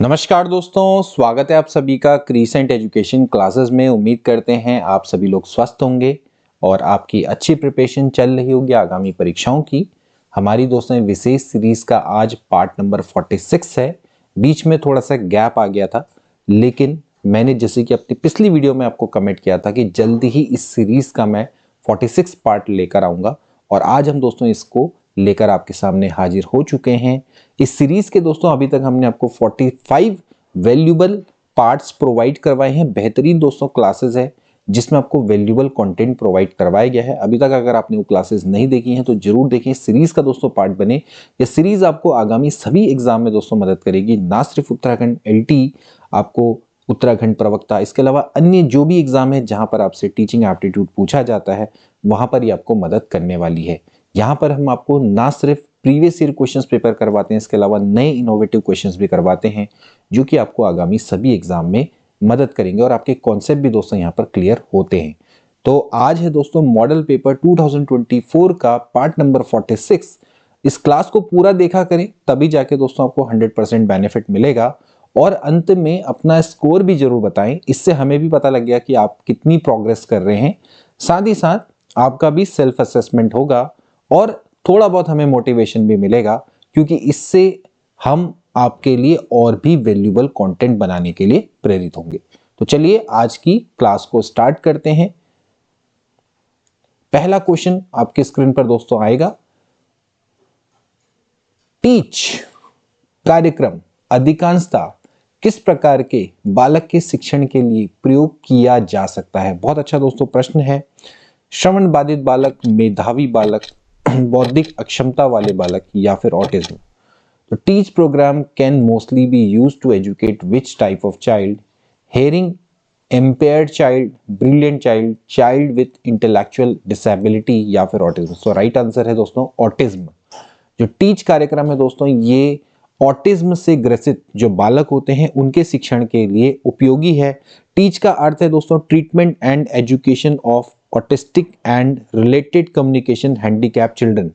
नमस्कार दोस्तों, स्वागत है आप सभी का क्रीसेंट एजुकेशन क्लासेस में। उम्मीद करते हैं आप सभी लोग स्वस्थ होंगे और आपकी अच्छी प्रिपरेशन चल रही होगी आगामी परीक्षाओं की। हमारी दोस्तों विशेष सीरीज का आज पार्ट नंबर 46 है। बीच में थोड़ा सा गैप आ गया था, लेकिन मैंने जैसे कि अपनी पिछली वीडियो में आपको कमेंट किया था कि जल्दी ही इस सीरीज का मैं 46 पार्ट लेकर आऊँगा और आज हम दोस्तों इसको लेकर आपके सामने हाजिर हो चुके हैं। इस सीरीज के दोस्तों अभी तक हमने आपको 45 वैल्यूएबल पार्ट्स प्रोवाइड करवाए हैं। बेहतरीन दोस्तों क्लासेस है जिसमें आपको वैल्यूएबल कंटेंट प्रोवाइड करवाया गया है। अभी तक अगर आपने वो क्लासेस नहीं देखी हैं तो जरूर देखें, सीरीज का दोस्तों पार्ट बने। ये सीरीज आपको आगामी सभी एग्जाम में दोस्तों मदद करेगी, ना सिर्फ उत्तराखंड एलटी, आपको उत्तराखंड प्रवक्ता, इसके अलावा अन्य जो भी एग्जाम है जहां पर आपसे टीचिंग एप्टीट्यूड पूछा जाता है वहां पर ही आपको मदद करने वाली है। यहाँ पर हम आपको ना सिर्फ प्रीवियस ईयर क्वेश्चंस पेपर करवाते हैं, इसके अलावा नए इनोवेटिव क्वेश्चंस भी करवाते हैं जो कि आपको आगामी सभी एग्जाम में मदद करेंगे और आपके कॉन्सेप्ट भी दोस्तों यहाँ पर क्लियर होते हैं। तो आज है दोस्तों मॉडल पेपर 2024 का पार्ट नंबर 46। इस क्लास को पूरा देखा करें, तभी जाके दोस्तों आपको 100% बेनिफिट मिलेगा और अंत में अपना स्कोर भी जरूर बताएं। इससे हमें भी पता लग गया कि आप कितनी प्रोग्रेस कर रहे हैं। साथ ही साथ आपका भी सेल्फ असेसमेंट होगा और थोड़ा बहुत हमें मोटिवेशन भी मिलेगा, क्योंकि इससे हम आपके लिए और भी वैल्यूएबल कंटेंट बनाने के लिए प्रेरित होंगे। तो चलिए आज की क्लास को स्टार्ट करते हैं। पहला क्वेश्चन आपके स्क्रीन पर दोस्तों आएगा। टीच कार्यक्रम अधिकांशतः किस प्रकार के बालक के शिक्षण के लिए प्रयोग किया जा सकता है? बहुत अच्छा दोस्तों प्रश्न है। श्रवण बाधित बालक, मेधावी बालक, बौद्धिक अक्षमता वाले बालक या फिर ऑटिज्म। तो teach program can mostly be used to educate which type of child? Hearing impaired child, brilliant child, child with intellectual disability या फिर ऑटिज्म। सो राइट आंसर है दोस्तों ऑटिज्म। जो टीच कार्यक्रम है दोस्तों ये ऑटिज्म से ग्रसित जो बालक होते हैं उनके शिक्षण के लिए उपयोगी है। टीच का अर्थ है दोस्तों treatment and education of autistic and related communication handicap children.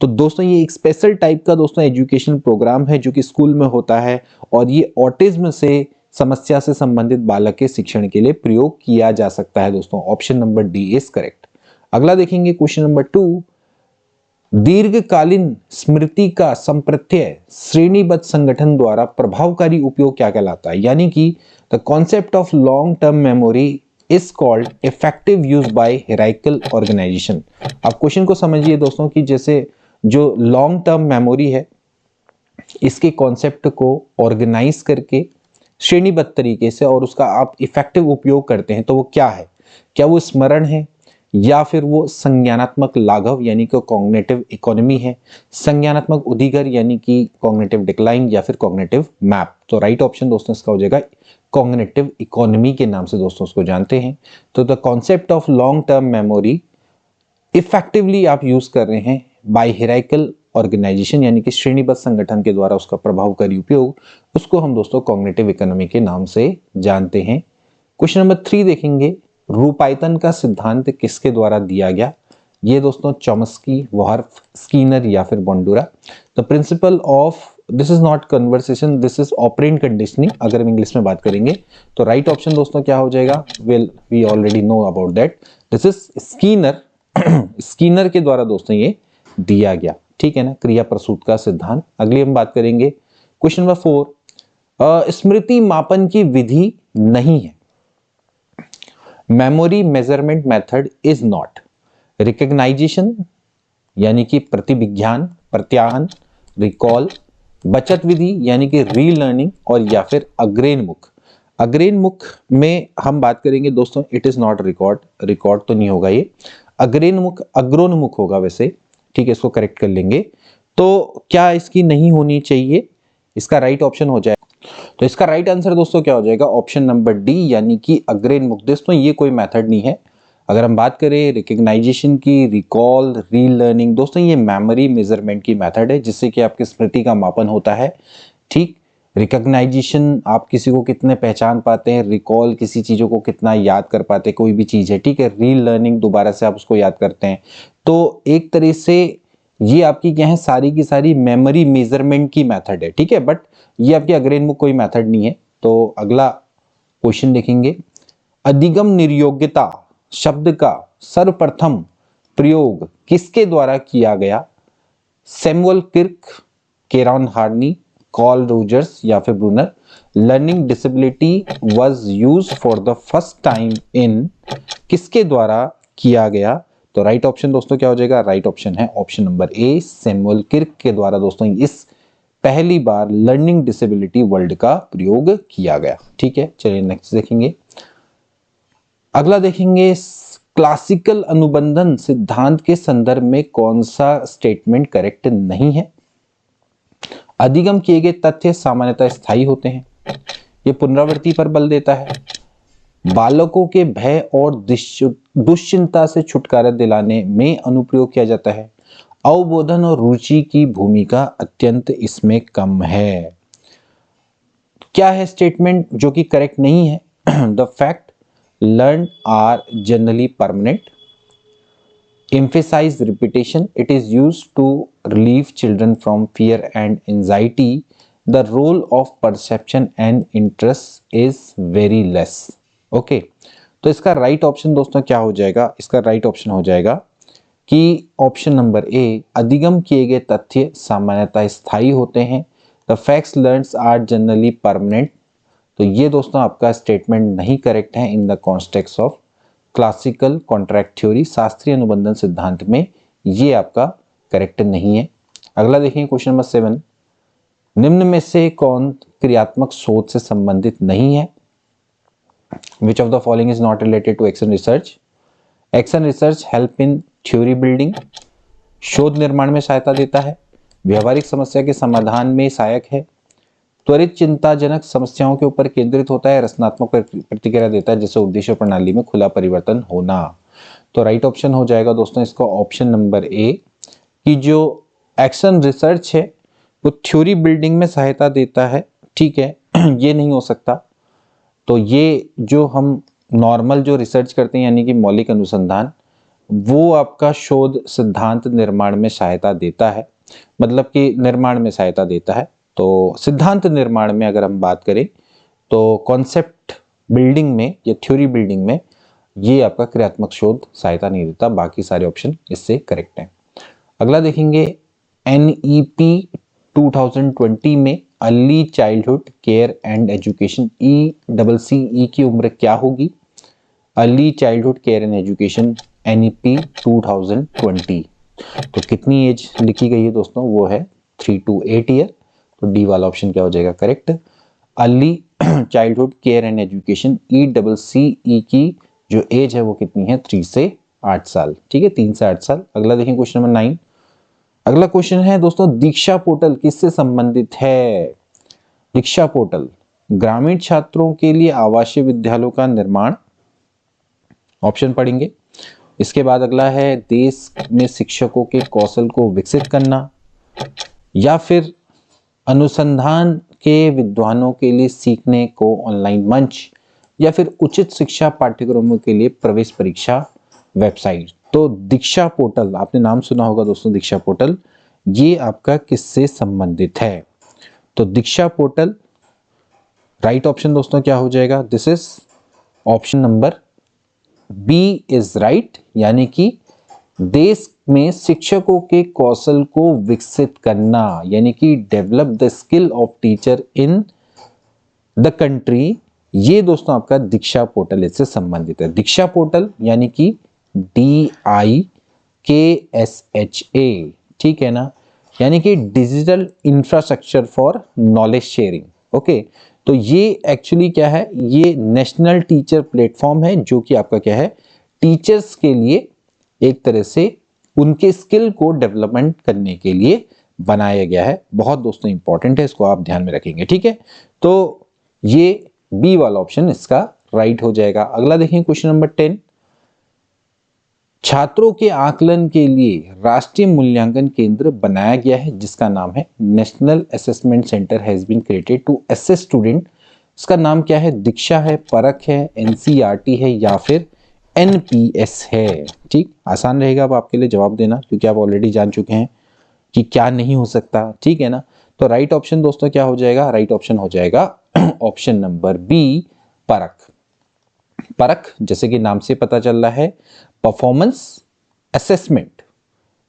तो दोस्तों ये एक स्पेशल टाइप का दोस्तों एजुकेशन प्रोग्राम है जो कि स्कूल में होता है और ये ऑटिज्म से समस्या से संबंधित बालक के शिक्षण के लिए प्रयोग किया जा सकता है दोस्तों। Option number D is correct. अगला देखेंगे क्वेश्चन नंबर 2। दीर्घकालीन स्मृति का संप्रत्यय श्रेणीबद्ध संगठन द्वारा प्रभावकारी उपयोग क्या कहलाता है? यानी कि the concept of long term memory is called effective use by hierarchical organization. आप क्वेश्चन को समझिए दोस्तों कि जैसे जो लॉन्ग टर्म मेमोरी है इसके कॉन्सेप्ट को ऑर्गेनाइज करके श्रेणीबद्ध तरीके से और उसका आप इफेक्टिव उपयोग करते हैं तो वो क्या है? क्या वो स्मरण है या फिर वो संज्ञानात्मक लाघव यानी कि कॉग्निटिव इकोनॉमी है, संज्ञानात्मक उदिगर यानी कि कॉग्निटिव डिक्लाइन या फिर कॉग्निटिव मैप? तो राइट ऑप्शन दोस्तों इसका हो जाएगा कॉग्निटिव इकोनॉमी के नाम से दोस्तों उसको जानते हैं। तो the concept of long term memory effectively आप यूज कर रहे हैं बाय हिरार्किकल ऑर्गेनाइजेशन यानी कि श्रेणीबद्ध संगठन के द्वारा उसका प्रभावकारी उपयोग, उसको हम दोस्तों कॉग्निटिव इकोनॉमी के नाम से जानते हैं। क्वेश्चन नंबर 3 देखेंगे। रूपायतन का सिद्धांत किसके द्वारा दिया गया? ये दोस्तों चॉम्स्की, वॉर्फ, स्कीनर या फिर Bandura. The principle of this is not conversation, this is operant conditioning अगर हम इंग्लिश में बात करेंगे तो राइट ऑप्शन दोस्तों क्या हो जाएगा? Well we already know about that, this is Skinner. Skinner के द्वारा दोस्तों ये दिया गया, ठीक है ना, क्रिया प्रसूत का सिद्धांत। अगली हम बात करेंगे क्वेश्चन नंबर 4। स्मृति मापन की विधि नहीं है। Memory measurement method is not recognisation यानी कि प्रतिविज्ञान, प्रत्याहन, रिकॉल, बचत विधि यानी कि रीलर्निंग और या फिर अग्रेनमुख। अग्रेनमुख में हम बात करेंगे दोस्तों it is not record, record तो नहीं होगा ये, अग्रेनमुख अग्रोन्मुख होगा वैसे, ठीक है, इसको करेक्ट कर लेंगे। तो क्या इसकी नहीं होनी चाहिए? इसका राइट ऑप्शन हो जाए तो इसका राइट आंसर दोस्तों क्या हो जाएगा? ऑप्शन नंबर डी यानी कि अग्रेनमुख। दोस्तों ये कोई मेथड नहीं है। अगर हम बात करें रिकग्नाइजेशन की, रिकॉल, रीलर्निंग, दोस्तों ये मेमोरी मेजरमेंट की मेथड है जिससे कि आपकी स्मृति का मापन होता है, ठीक। रिकग्नाइजेशन आप किसी को कितने पहचान पाते हैं, रिकॉल किसी चीजों को कितना याद कर पाते हैं, कोई भी चीज है, ठीक है। रीलर्निंग दोबारा से आप उसको याद करते हैं। तो एक तरह से ये आपकी क्या है, सारी की सारी मेमोरी मेजरमेंट की मेथड है, ठीक है, बट ये आपकी अग्रेनमुख कोई मेथड नहीं है। तो अगला क्वेश्चन देखेंगे, अधिगम निर्योग्यता शब्द का सर्वप्रथम प्रयोग किसके द्वारा किया गया? Samuel Kirk, Karen Horney, Carl Rogers या फिर Bruner. Learning disability was used for the first time in, किसके द्वारा किया गया? तो राइट ऑप्शन दोस्तों क्या हो जाएगा? राइट ऑप्शन है option number A, Samuel Kirk के द्वारा दोस्तों इस पहली बार लर्निंग डिसेबिलिटी वर्ड का प्रयोग किया गया। ठीक है, चलिए नेक्स्ट देखेंगे। अगला देखेंगे, क्लासिकल अनुबंधन सिद्धांत के संदर्भ में कौन सा स्टेटमेंट करेक्ट नहीं है? अधिगम किए गए तथ्य सामान्यतः स्थायी होते हैं, ये पुनरावृत्ति पर बल देता है, बालकों के भय और दुश्चिंता से छुटकारा दिलाने में अनुप्रयोग किया जाता है, अवबोधन और रुचि की भूमिका अत्यंत इसमें कम है। क्या है स्टेटमेंट जो कि करेक्ट नहीं है? The fact learn our generally permanent, emphasize repetition, it is used to relieve children from fear and anxiety, the role of perception and interest is very less। Okay, तो इसका राइट ऑप्शन दोस्तों क्या हो जाएगा? इसका right option हो जाएगा कि ऑप्शन नंबर ए, अधिगम किए गए तथ्य सामान्यतः स्थायी होते हैं, the facts learns are generally permanent. तो ये दोस्तों आपका स्टेटमेंट नहीं करेक्ट है in the context of classical contract theory, शास्त्रीय अनुबंधन सिद्धांत में ये आपका करेक्ट नहीं है। अगला देखिए क्वेश्चन नंबर 7, निम्न में से कौन क्रियात्मक शोध से संबंधित नहीं है? Which of the following is not related to action research? Action research help in theory building, शोध निर्माण में सहायता देता है, व्यवहारिक समस्या के समाधान में सहायक है, त्वरित चिंताजनक समस्याओं के ऊपर केंद्रित होता है, रचनात्मक प्रतिक्रिया देता है, जैसे उद्देश्य प्रणाली में खुला परिवर्तन होना। तो राइट ऑप्शन हो जाएगा दोस्तों इसका ऑप्शन नंबर ए, कि जो एक्शन रिसर्च है वो थ्योरी बिल्डिंग में सहायता देता है। ठीक है, ये नहीं हो सकता। तो ये जो हम नॉर्मल जो रिसर्च करते हैं यानी कि मौलिक अनुसंधान, वो आपका शोध सिद्धांत निर्माण में सहायता देता है, मतलब कि निर्माण में सहायता देता है। तो सिद्धांत निर्माण में अगर हम बात करें तो कॉन्सेप्ट बिल्डिंग में या थ्योरी बिल्डिंग में ये आपका क्रियात्मक शोध सहायता नहीं देता। बाकी सारे ऑप्शन इससे करेक्ट हैं। अगला देखेंगे, NEP 2020 में early childhood care and education ECCE की उम्र क्या होगी? Early childhood care and education NEP 2020, तो कितनी एज लिखी गई है दोस्तों? वो है 3 to 8 ईयर। तो डी वाला ऑप्शन क्या हो जाएगा correct? Early childhood care and education ECCE की जो एज है वो कितनी है? 3 से 8 साल। ठीक है, 3 से 8 साल। अगला देखें क्वेश्चन नंबर 9। अगला क्वेश्चन है दोस्तों, दीक्षा पोर्टल किससे संबंधित है? दीक्षा पोर्टल ग्रामीण छात्रों के लिए आवासीय विद्यालयों का निर्माण, ऑप्शन पढ़ेंगे। इसके बाद अगला है, देश में शिक्षकों के कौशल को विकसित करना, या फिर अनुसंधान के विद्वानों के लिए सीखने को ऑनलाइन मंच, या फिर उचित शिक्षा पाठ्यक्रमों के लिए प्रवेश परीक्षा वेबसाइट। तो दीक्षा पोर्टल, आपने नाम सुना होगा दोस्तों दीक्षा पोर्टल, ये आपका किससे संबंधित है? तो दीक्षा पोर्टल राइट ऑप्शन दोस्तों क्या हो जाएगा? This is option number B is right, यानी कि देश में शिक्षकों के कौशल को विकसित करना, यानी कि develop the skill of teacher in the country, ये दोस्तों आपका दीक्षा पोर्टल इससे संबंधित है। दीक्षा पोर्टल यानी कि DIKSHA, ठीक है ना, यानी कि digital infrastructure for knowledge sharing. Okay, तो ये एक्चुअली क्या है? ये नेशनल टीचर प्लेटफॉर्म है जो कि आपका क्या है? टीचर्स के लिए एक तरह से उनके स्किल को डेवलपमेंट करने के लिए बनाया गया है। बहुत दोस्तों इंपॉर्टेंट है, इसको आप ध्यान में रखेंगे। ठीक है, तो ये बी वाला ऑप्शन इसका राइट हो जाएगा। अगला देखें क्वेश्चन नंबर 10, छात्रों के आकलन के लिए राष्ट्रीय मूल्यांकन केंद्र बनाया गया है जिसका नाम है national assessment centre has been created to assess student. इसका नाम क्या है? दीक्षा है, परख है, NCERT है, या फिर NPS है। ठीक, आसान रहेगा अब आपके लिए जवाब देना क्योंकि आप ऑलरेडी जान चुके हैं। कि क्या नहीं हो सकता, ठीक है ना। तो राइट ऑप्शन दोस्तों क्या हो जाएगा, राइट ऑप्शन हो जाएगा ऑप्शन नंबर बी, परख। परख जैसे कि नाम से पता चल रहा है, performance assessment,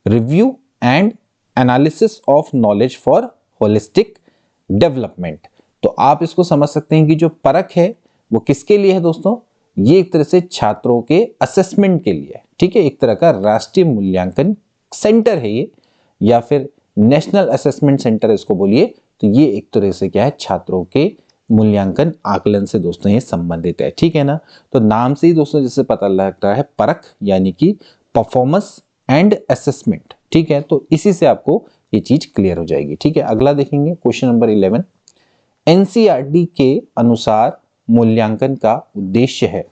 review and analysis of knowledge for holistic development. तो आप इसको समझ सकते हैं कि जो परख है वो किसके लिए है दोस्तों, ये एक तरह से छात्रों के असेसमेंट के लिए है, ठीक है। एक तरह का राष्ट्रीय मूल्यांकन सेंटर है ये, या फिर नेशनल असेसमेंट सेंटर इसको बोलिए। तो ये एक तरह से क्या है, छात्रों के मूल्यांकन आकलन से दोस्तों ये संबंधित है, ठीक है ना। तो नाम से ही दोस्तों जैसे पता लग रहा है परख यानी कि परफॉर्मेंस एंड असेसमेंट, ठीक है। तो इसी से आपको ये चीज क्लियर हो जाएगी, ठीक है। अगला देखेंगे क्वेश्चन नंबर 11। एनसीईआरटी के अनुसार मूल्यांकन का उद्देश्य है,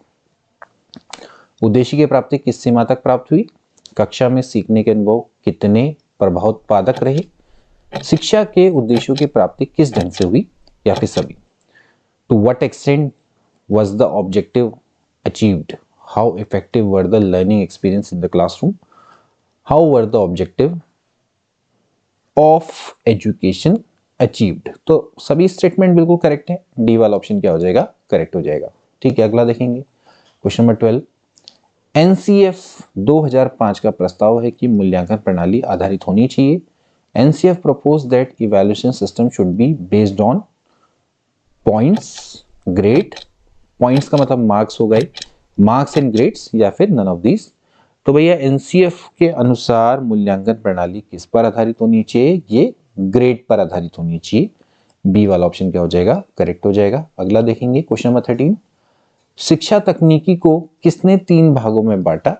उद्देश्य की प्राप्ति किस सीमा तक प्राप्त हुई, कक्षा में सीखने के अनुभव कितने प्रभावोत्पादक रहे, शिक्षा के उद्देश्यों की प्राप्ति किस ढंग से हुई, या फिर सभी। To what extent was the objective achieved? How effective were the learning experience in the classroom? How were the objective of education achieved? तो सभी स्टेटमेंट बिल्कुल करेक्ट है, डी वाला ऑप्शन क्या हो जाएगा, करेक्ट हो जाएगा, ठीक है। अगला देखेंगे क्वेश्चन नंबर 12। एनसीएफ 2005 का प्रस्ताव है कि मूल्यांकन प्रणाली आधारित होनी चाहिए। NCF propose that evaluation system should be based on points, grade, points का मतलब मार्क्स हो गए, मार्क्स एंड ग्रेड्स, या फिर नन ऑफ दीज। तो भैया एनसीएफ के अनुसार मूल्यांकन प्रणाली किस पर आधारित होनी चाहिए, ये ग्रेड पर आधारित होनी चाहिए। बी वाला ऑप्शन क्या हो जाएगा, करेक्ट हो जाएगा। अगला देखेंगे क्वेश्चन नंबर 13। शिक्षा तकनीकी को किसने 3 भागों में बांटा,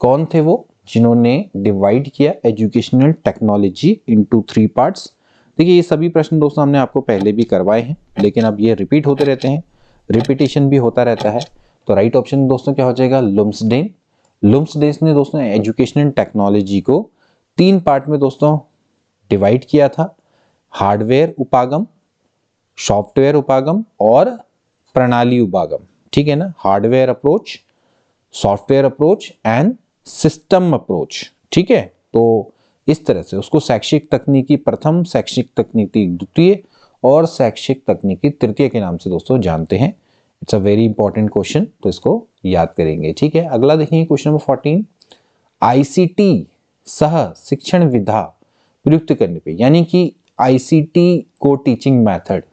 कौन थे वो जिन्होंने डिवाइड किया एजुकेशनल टेक्नोलॉजी इनटू 3 पार्ट्स। देखिए ये सभी प्रश्न दोस्तों हमने आपको पहले भी करवाए हैं, लेकिन अब ये रिपीट होते रहते हैं, रिपीटेशन भी होता रहता है। तो राइट ऑप्शन दोस्तों क्या हो जाएगा, लुम्सडेन। लुम्सडेन ने दोस्तों एजुकेशनल टेक्नोलॉजी को 3 पार्ट में दोस्तों डिवाइड किया था, हार्डवेयर उपागम, सॉफ्टवेयर उपागम और प्रणाली उपागम, ठीक है ना। Hardware approach, software approach and system approach, ठीक है। तो इस तरह से उसको शैक्षिक तकनीकी प्रथम, शैक्षिक तकनीकी द्वितीय और शैक्षिक तकनीकी तृतीय के नाम से दोस्तों जानते हैं। It's a very important question, तो इसको याद करेंगे, ठीक है। अगला देखेंगे क्वेश्चन नंबर 14। आईसीटी सह शिक्षण विधा प्रयुक्त करने पे, यानी कि आईसीटी को टीचिंग मेथड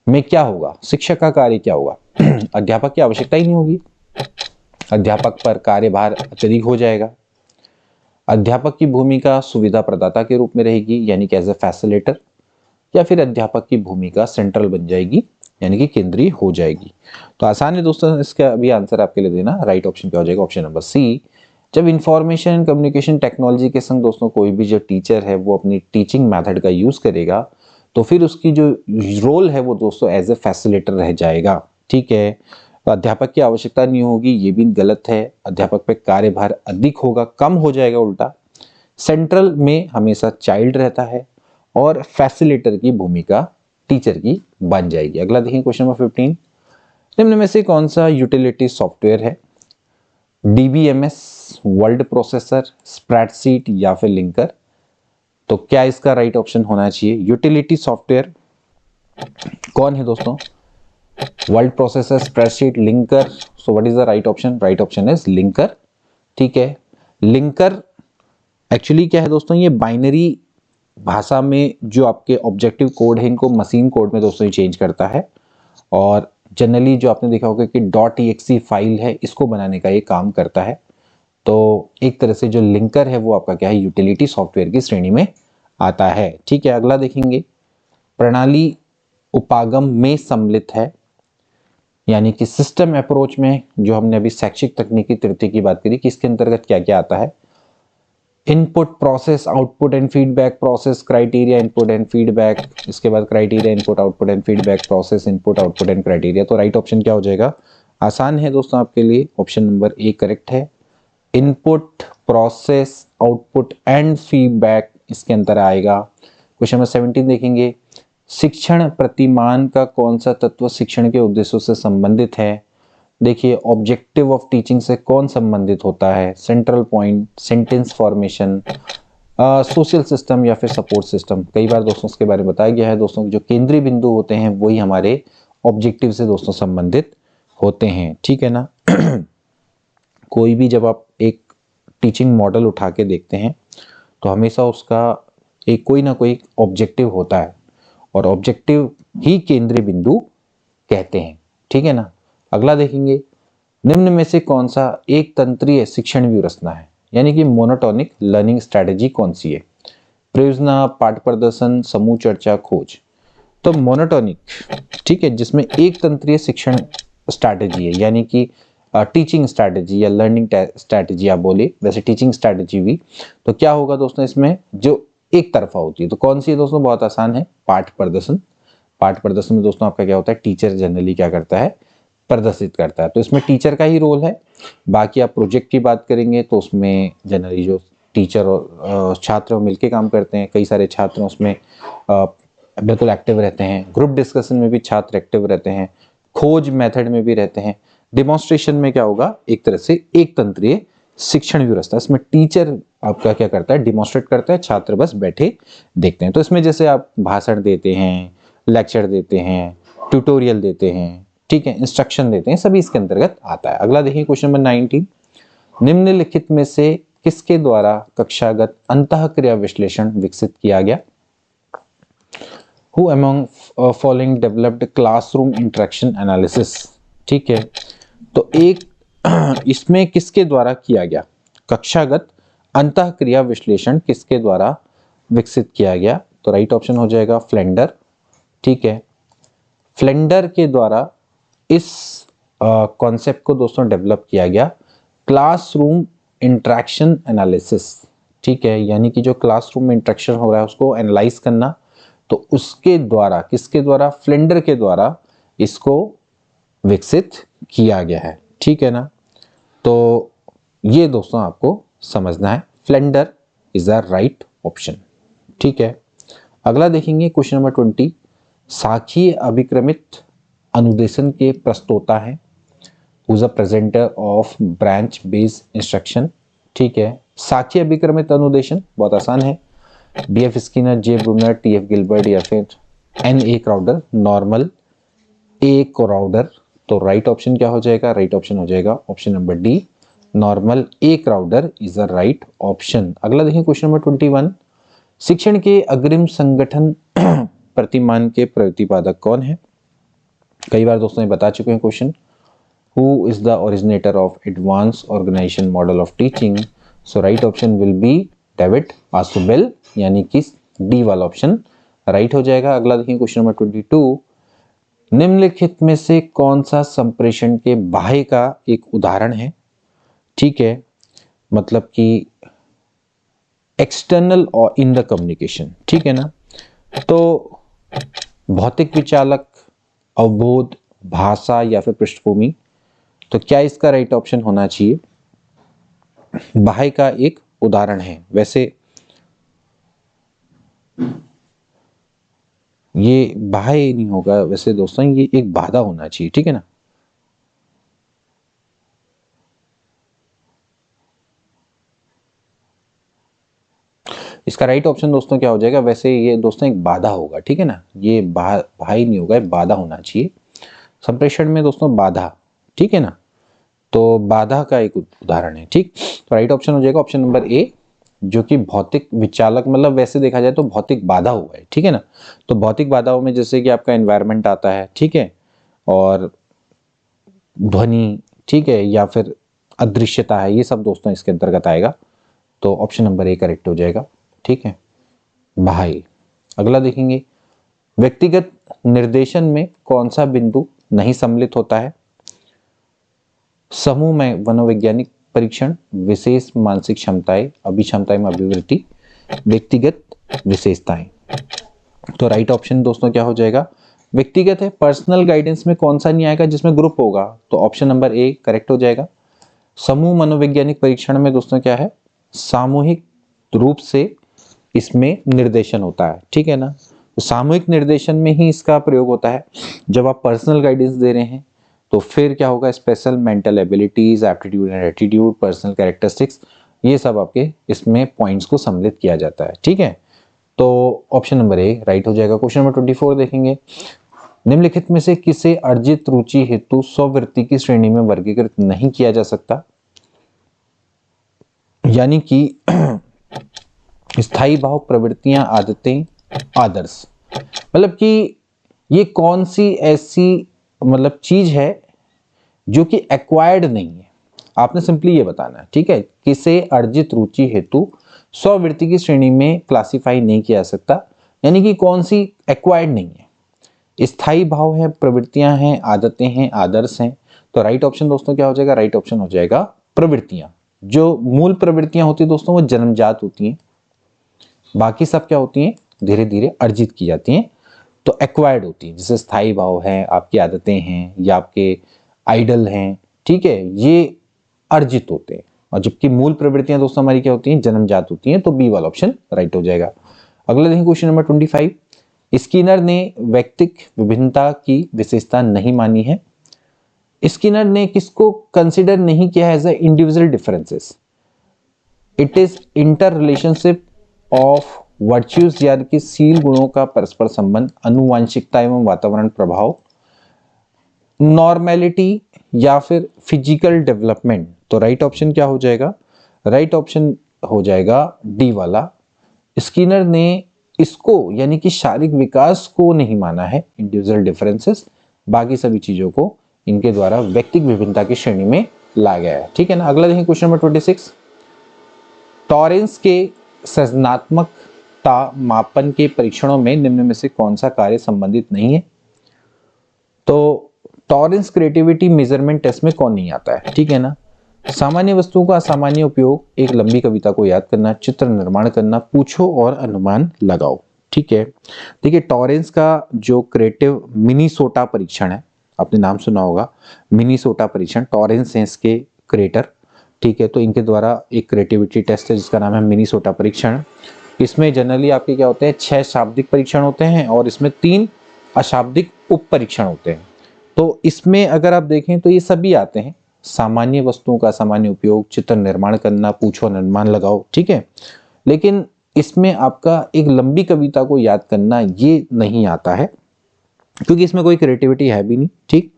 में क्या होगा, शिक्षक का कार्य क्या होगा, अध्यापक की आवश्यकता ही नहीं होगी, अध्यापक पर कार्यभार अत्यधिक हो जाएगा। अध्यापक की भूमिका सुविधा प्रदाता के रूप में रहेगी, यानी कि एज ए फैसिलिटेटर, या फिर अध्यापक की भूमिका सेंट्रल बन जाएगी, यानी कि केंद्रीय हो जाएगी। तो आसान है दोस्तों, इसका अभी आंसर आपके लिए देना। राइट ऑप्शन क्या हो जाएगा, ऑप्शन नंबर सी। जब इंफॉर्मेशन एंड कम्युनिकेशन टेक्नोलॉजी के संग दोस्तों कोई भी जो टीचर है वो अपनी टीचिंग मेथड का यूज करेगा, तो फिर उसकी जो रोल है वो दोस्तों एज ए फैसिलिटेटर रह जाएगा, ठीक है। अध्यापक की आवश्यकता नहीं होगी, ये भी गलत है। अध्यापक पे कार्यभार अधिक होगा, कम हो जाएगा उल्टा। सेंट्रल में हमेशा चाइल्ड रहता है और फैसिलिटेटर की भूमिका टीचर की बन जाएगी। अगला देखिए क्वेश्चन नंबर 15। निम्न में से कौन सा यूटिलिटी सॉफ्टवेयर है, डीबीएमएस, वर्ड प्रोसेसर, स्प्रेडशीट या फिर लिंकर। तो क्या इसका राइट ऑप्शन होना चाहिए, यूटिलिटी सॉफ्टवेयर कौन है दोस्तों, word processor, spreadsheet, linker. So what is the right option, right option is linker, ठीक है। लिंकर एक्चुअली क्या है दोस्तों, ये बाइनरी भाषा में जो आपके ऑब्जेक्टिव कोड है इनको मशीन कोड में दोस्तों चेंज करता है, और जनरली जो आपने देखा होगा कि .exe फाइल है इसको बनाने का ये काम करता है। तो एक तरह से जो लिंकर है वो आपका क्या है, यूटिलिटी सॉफ्टवेयर की श्रेणी में आता है, ठीक है। अगला देखेंगे प्रणाली उपागम में सम्मिलित है, यानी कि सिस्टम अप्रोच में जो हमने अभी शैक्षिक तकनीकी तृतीय की बात करी कि इसके अंतर्गत क्या क्या आता है, input process, output and feedback process, criteria, input and feedback, इसके बाद criteria, input, output and feedback process, input, output and criteria. तो राइट ऑप्शन क्या हो जाएगा, आसान है दोस्तों आपके लिए, ऑप्शन नंबर ए करेक्ट है। Input, process, output and feedback इसके अंदर आएगा। क्वेश्चन नंबर 17 देखेंगे, शिक्षण प्रतिमान का कौन सा तत्व शिक्षण के उद्देश्यों से संबंधित है। देखिए ऑब्जेक्टिव ऑफ टीचिंग से कौन संबंधित होता है, central point, sentence formation, social system या फिर सपोर्ट सिस्टम, कई बार दोस्तों इसके बारे में बताया गया है दोस्तों। जो केंद्रीय बिंदु होते हैं वही हमारे ऑब्जेक्टिव से दोस्तों संबंधित होते हैं, ठीक है ना। कोई भी जब आप एक टीचिंग मॉडल उठा के देखते हैं तो हमेशा उसका एक कोई ना कोई ऑब्जेक्टिव होता है, और ऑब्जेक्टिव ही केंद्रीय बिंदु कहते हैं, ठीक है ना। अगला देखेंगे, निम्न में से कौन सा एक तंत्रीय शिक्षण व्यवस्था है, यानी कि मोनोटोनिक लर्निंग स्ट्रेटेजी कौन सी है? प्रयोजना, पाठ प्रदर्शन, समूह चर्चा, खोज। तो मोनोटोनिक, ठीक है, जिसमें एक तंत्रीय शिक्षण स्ट्रैटेजी है, यानी कि टीचिंग स्ट्रैटेजी या लर्निंग स्ट्रैटेजी आप बोले, वैसे टीचिंग स्ट्रैटेजी भी। तो क्या होगा दोस्तों इसमें, जो एक तरफा होती है, तो कौन सी है दोस्तों? बहुत आसान है, पाठ प्रदर्शन। पाठ प्रदर्शन में दोस्तों आपका क्या होता है, टीचर जनरली क्या करता है, प्रदर्शित करता है, तो इसमें टीचर का ही रोल है। बाकी आप प्रोजेक्ट की बात करेंगे तो उसमें जनरली जो टीचर और छात्र मिलकर काम करते हैं, कई सारे छात्र उसमें बिल्कुल एक्टिव रहते हैं। ग्रुप डिस्कशन में भी छात्र एक्टिव रहते हैं, खोज मेथड में भी रहते हैं। डिमॉन्स्ट्रेशन में क्या होगा, एक तरह से एक तंत्रीय शिक्षण व्यवस्था, इसमें टीचर आपका क्या करता है, डिमॉन्स्ट्रेट करता है, छात्र बस बैठे देखते हैं। तो इसमें जैसे आप भाषण देते हैं, लेक्चर देते हैं, ट्यूटोरियल देते हैं, ठीक है, इंस्ट्रक्शन देते हैं, सभी इसके अंतर्गत आता है। अगला देखिए क्वेश्चन नंबर 19, निम्नलिखित में से किसके द्वारा कक्षागत अंतःक्रिया विश्लेषण विकसित किया गया? Who among following developed classroom interaction analysis? ठीक है, तो एक इसमें किसके द्वारा किया गया कक्षागत अंतःक्रिया विश्लेषण, किसके द्वारा विकसित किया गया? तो राइट ऑप्शन हो जाएगा फ्लेंडर, ठीक है। फ्लेंडर के द्वारा इस कॉन्सेप्ट को दोस्तों डेवलप किया गया, क्लासरूम इंटरेक्शन एनालिसिस, ठीक है, यानी कि जो क्लासरूम में इंटरेक्शन हो रहा है उसको एनालाइज करना, तो उसके द्वारा, किसके द्वारा? फ्लेंडर के द्वारा इसको विकसित किया गया है, ठीक है ना। तो ये दोस्तों आपको समझना है, Flander is the right option, ठीक है। अगला देखेंगे क्वेश्चन नंबर 20, साखी अभिक्रमित अनुदेशन के प्रस्तोता है, who is a presenter of branch based instruction, ठीक है। साखी अभिक्रमित अनुदेशन बहुत आसान है, BF स्किनर, जे ब्रूनर, TF गिलबर्ट या फिर NA Crowder, normal A Crowder. तो राइट ऑप्शन क्या हो जाएगा? राइट ऑप्शन हो जाएगा option number D, normal A Crowder is the right option. अगला देखिए क्वेश्चन नंबर 21, शिक्षण के अग्रिम संगठन प्रतिमान के प्रतिपादक कौन है? कई बार दोस्तों ये बता चुके हैं question, who is the originator of advance organization model of teaching? So right option will be David Ausubel, यानी कि डी वाला ऑप्शन राइट हो जाएगा। अगला देखिए क्वेश्चन नंबर 22, निम्नलिखित में से कौन सा संप्रेषण के बाह्य का एक उदाहरण है? ठीक है, मतलब कि एक्सटर्नल और इन द कम्युनिकेशन, ठीक है ना। तो भौतिक विचालक, अवबोध, भाषा या फिर पृष्ठभूमि, तो क्या इसका राइट ऑप्शन होना चाहिए? बाह्य का एक उदाहरण है, वैसे ये बाह्य नहीं होगा वैसे दोस्तों, ये एक बाधा होना चाहिए, ठीक है ना। इसका राइट ऑप्शन दोस्तों क्या हो जाएगा? वैसे ये दोस्तों एक बाधा होगा, ठीक है ना, ये बाह्य नहीं होगा, बाधा होना चाहिए संप्रेषण में दोस्तों, बाधा, ठीक है ना। तो बाधा का एक उदाहरण है, ठीक। तो राइट ऑप्शन हो जाएगा ऑप्शन नंबर ए, जो कि भौतिक विचालक, मतलब वैसे देखा जाए तो भौतिक बाधा हुआ है, ठीक है ना। तो भौतिक बाधाओं में जैसे कि आपका एनवायरनमेंट आता है, ठीक है, और ध्वनि, ठीक है, या फिर अदृश्यता है, ये सब दोस्तों इसके अंतर्गत आएगा। तो ऑप्शन नंबर ए करेक्ट हो जाएगा, ठीक है, बाह्य। अगला देखेंगे, व्यक्तिगत निर्देशन में कौन सा बिंदु नहीं सम्मिलित होता है? समूह में मनोवैज्ञानिक परीक्षण, विशेष मानसिक क्षमताएं, अभिक्षमताएं में अभिवृद्धि, व्यक्तिगत विशेषताएं। तो राइट ऑप्शन दोस्तों क्या हो जाएगा? व्यक्तिगत है। पर्सनल गाइडेंस में कौन सा नहीं आएगा जिसमें ग्रुप होगा? तो ऑप्शन नंबर ए करेक्ट हो जाएगा। समूह मनोवैज्ञानिक परीक्षण में दोस्तों क्या है? सामूहिक रूप से इसमें निर्देशन होता है, ठीक है ना। तो सामूहिक निर्देशन में ही इसका प्रयोग होता है। जब आप पर्सनल गाइडेंस दे रहे हैं तो फिर क्या होगा? Special mental abilities, aptitude and attitude, personal characteristics, ये सब आपके इसमें पॉइंट्स को सम्मिलित किया जाता है। ठीक है, तो ऑप्शन नंबर ए राइट हो जाएगा। क्वेश्चन नंबर 24 देखेंगे, निम्नलिखित में से किसे अर्जित रुचि हेतु स्ववृत्ति की श्रेणी में वर्गीकृत नहीं किया जा सकता? यानी कि स्थायी भाव, प्रवृत्तियां, आदतें, आदर्श, मतलब कि ये कौन सी ऐसी मतलब चीज है जो कि एक्वायर्ड नहीं है, आपने सिंपली ये बताना है। ठीक है, किसे अर्जित रुचि हेतु स्ववृत्ति की श्रेणी में क्लासिफाई नहीं किया जा सकता, यानी कि कौन सी एक्वायर्ड नहीं है। स्थायी भाव है, प्रवृत्तियां हैं, आदतें हैं, आदर्श हैं। तो राइट ऑप्शन दोस्तों क्या हो जाएगा? राइट ऑप्शन हो जाएगा प्रवृत्तियां। जो मूल प्रवृत्तियां होती है दोस्तों वो जन्मजात होती हैं, बाकी सब क्या होती हैं? धीरे धीरे अर्जित की जाती हैं। तो एक्वायर्ड होती है, जैसे स्थायी भाव है, आपकी आदतें हैं या आपके आइडल हैं, ठीक है, ये अर्जित होते हैं। और जबकि मूल प्रवृत्तियां दोस्तों हमारी क्या होती हैं? जन्मजात होती हैं। तो बी वाला ऑप्शन राइट हो जाएगा। अगला देखिए क्वेश्चन नंबर 25, स्किनर ने व्यक्तिक विभिन्नता की विशेषता नहीं मानी है। स्किनर ने किसको कंसिडर नहीं किया as a individual differences? It is inter relationship of virtues, यानी कि शील गुणों का परस्पर संबंध, अनुवांशिकता एवं वातावरण प्रभाव, नॉर्मेलिटी या फिर फिजिकल डेवलपमेंट। तो राइट ऑप्शन क्या हो जाएगा? राइट ऑप्शन हो जाएगा डी वाला। स्किनर ने इसको यानी कि शारीरिक विकास को नहीं माना है इंडिविजुअल डिफरेंसेस, बाकी सभी चीजों को इनके द्वारा व्यक्तिगत विभिन्नता की श्रेणी में लाया गया है। ठीक है ना। अगला देखें क्वेश्चन नंबर 26, टॉरेंस के सृजनात्मकता मापन के परीक्षणों में निम्न में से कौन सा कार्य संबंधित नहीं है? तो टॉरेंस क्रिएटिविटी मेजरमेंट टेस्ट में कौन नहीं आता है? ठीक है ना। सामान्य वस्तुओं का असामान्य उपयोग, एक लंबी कविता को याद करना, चित्र निर्माण करना, पूछो और अनुमान लगाओ। ठीक है, देखिए टॉरेंस का जो क्रिएटिव मिनीसोटा परीक्षण है, आपने नाम सुना होगा मिनीसोटा परीक्षण, टॉरेंस हैं इसके क्रिएटर। ठीक है, तो इनके द्वारा एक क्रिएटिविटी टेस्ट है जिसका नाम है मिनीसोटा परीक्षण। इसमें जनरली आपके क्या होते हैं? 6 शाब्दिक परीक्षण होते हैं और इसमें 3 अशाब्दिक उप परीक्षण होते हैं। तो इसमें अगर आप देखें तो ये सभी आते हैं, सामान्य वस्तुओं का सामान्य उपयोग, चित्र निर्माण करना, पूछो अनुमान लगाओ। ठीक है, लेकिन इसमें आपका एक लंबी कविता को याद करना ये नहीं आता है, क्योंकि इसमें कोई क्रिएटिविटी है भी नहीं। ठीक,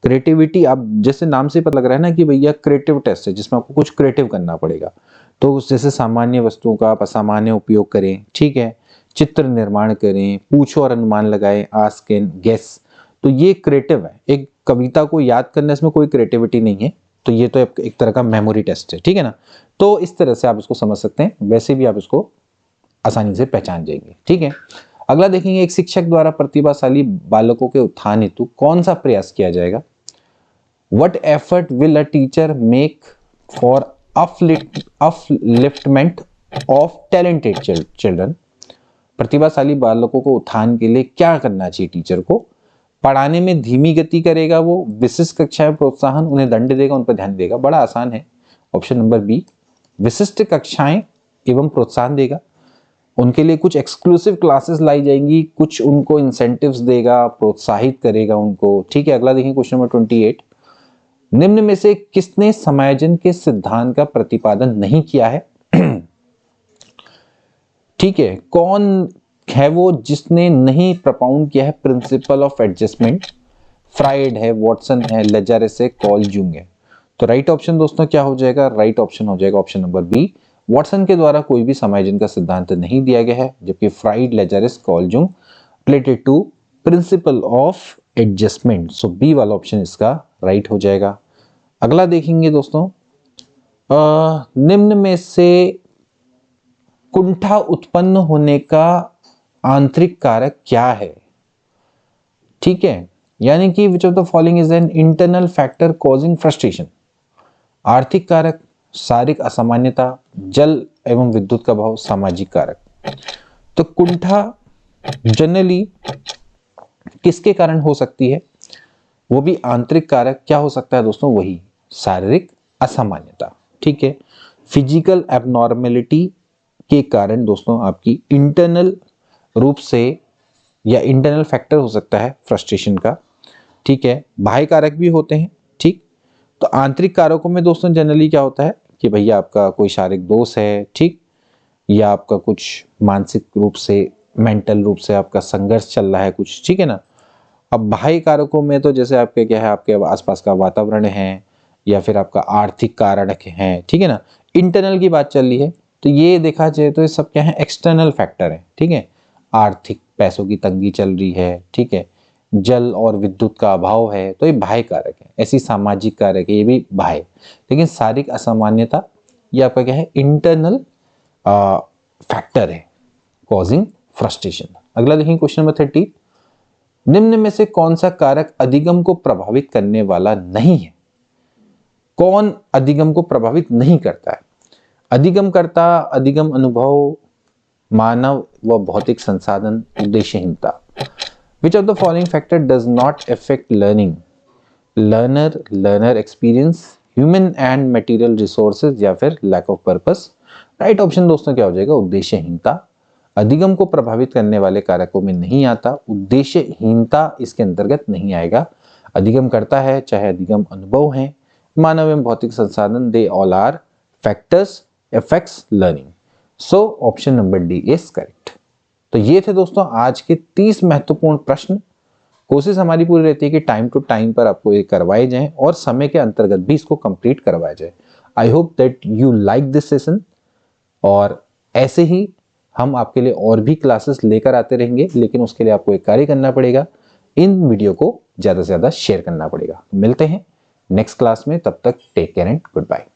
क्रिएटिविटी आप जैसे नाम से पता लग रहा है ना कि भैया क्रिएटिव टेस्ट है जिसमें आपको कुछ क्रिएटिव करना पड़ेगा। तो जैसे सामान्य वस्तुओं का आप असामान्य उपयोग करें, ठीक है, चित्र निर्माण करें, पूछो और अनुमान लगाएं, आस्क एंड गेस, तो ये क्रिएटिव है। एक कविता को याद करने इसमें कोई क्रिएटिविटी नहीं है, तो ये तो एक तरह का मेमोरी टेस्ट है। ठीक है ना, तो इस तरह से आप इसको समझ सकते हैं, वैसे भी आप इसको आसानी से पहचान जाएंगे। ठीक है, अगला देखेंगे, एक शिक्षक द्वारा प्रतिभाशाली बालकों के उत्थान हेतु कौन सा प्रयास किया जाएगा? What effort will a teacher make for upliftment of talented children? प्रतिभाशाली बालकों को उत्थान के लिए क्या करना चाहिए टीचर को? पढ़ाने में धीमी गति करेगा वो, विशिष्ट कक्षाएं प्रोत्साहन, उन्हें दंड देगा, उन पर ध्यान देगा। बड़ा आसान है, ऑप्शन नंबर बी, विशिष्ट कक्षाएं एवं प्रोत्साहन देगा। उनके लिए कुछ एक्सक्लूसिव क्लासेस लाई जाएंगी, कुछ उनको इंसेंटिव्स देगा, प्रोत्साहित करेगा उनको। ठीक है, अगला देखिए क्वेश्चन नंबर 28, निम्न में से किसने समायोजन के सिद्धांत का प्रतिपादन नहीं किया है? ठीक है, कौन है वो जिसने नहीं प्रपाउंड किया है प्रिंसिपल ऑफ एडजस्टमेंट? फ्राइड है, वॉटसन है, लेजारस है, कॉल जुंग है। तो राइट ऑप्शन दोस्तों क्या हो जाएगा? राइट ऑप्शन हो जाएगा ऑप्शन नंबर बी, वॉटसन के द्वारा कोई भी समायोजन का सिद्धांत नहीं दिया गया है, जबकि Freud, Lazarus, Carl Jung related to principle of adjustment. So B वाला ऑप्शन इसका राइट हो जाएगा। अगला देखेंगे दोस्तों, निम्न में से कुंठा उत्पन्न होने का आंतरिक कारक क्या है? ठीक है, यानी कि विच of the following is an internal factor causing frustration? आर्थिक कारक, शारीरिक असामान्यता, जल एवं विद्युत का भाव, सामाजिक कारक। तो कुंठा जनरली किसके कारण हो सकती है? वो भी आंतरिक कारक क्या हो सकता है दोस्तों? वही शारीरिक असामान्यता। ठीक है, फिजिकल एबनॉर्मेलिटी के कारण दोस्तों आपकी इंटरनल रूप से या इंटरनल फैक्टर हो सकता है फ्रस्ट्रेशन का। ठीक है, बाह्य कारक भी होते हैं। ठीक, तो आंतरिक कारकों में दोस्तों जनरली क्या होता है कि भैया आपका कोई शारीरिक दोष है, ठीक, या आपका कुछ मानसिक रूप से, मेंटल रूप से आपका संघर्ष चल रहा है कुछ, ठीक है ना। अब बाह्य कारकों में तो जैसे आपके क्या है, आपके आसपास का वातावरण है या फिर आपका आर्थिक कारक है, ठीक है ना। इंटरनल की बात चल रही है तो ये देखा जाए तो ये सब क्या है, एक्सटर्नल फैक्टर है, ठीक है। आर्थिक पैसों की तंगी चल रही है, ठीक है, जल और विद्युत का अभाव है, तो ये बाह्य कारक है। ऐसी सामाजिक कारक है, ये भी बाह्य। लेकिन शारीरिक असामान्यता ये आपका क्या है, इंटरनल फैक्टर है, कॉजिंग फ्रस्ट्रेशन। अगला देखें क्वेश्चन नंबर 30, निम्न में से कौन सा कारक अधिगम को प्रभावित करने वाला नहीं है। कौन अधिगम को प्रभावित नहीं करता है? अधिगम करता, अधिगम अनुभव, मानव व भौतिक संसाधन, उद्देश्यहीनता। Which of the following factor does not affect learning? learner experience, human and material resources या फिर lack of purpose। Right option दोस्तों क्या हो जाएगा, उद्देश्यहीनता। अधिगम को प्रभावित करने वाले कारकों में नहीं आता, उद्देश्यहीनता इसके अंतर्गत नहीं आएगा। अधिगम करता है, चाहे अधिगम अनुभव है, मानव एवं भौतिक संसाधन, they all are factors affects learning. So option number D is correct. तो ये थे दोस्तों आज के 30 महत्वपूर्ण प्रश्न। कोशिश हमारी पूरी रहती है कि टाइम टू टाइम पर आपको ये करवाए जाएं और समय के अंतर्गत भी इसको कंप्लीट करवाया जाए। I hope that you like this session, और ऐसे ही हम आपके लिए और भी क्लासेस लेकर आते रहेंगे, लेकिन उसके लिए आपको एक कार्य करना पड़ेगा, इन वीडियो को ज़्यादा से ज़्यादा शेयर करना पड़ेगा। मिलते हैं नेक्स्ट क्लास में, तब तक take care and good bye.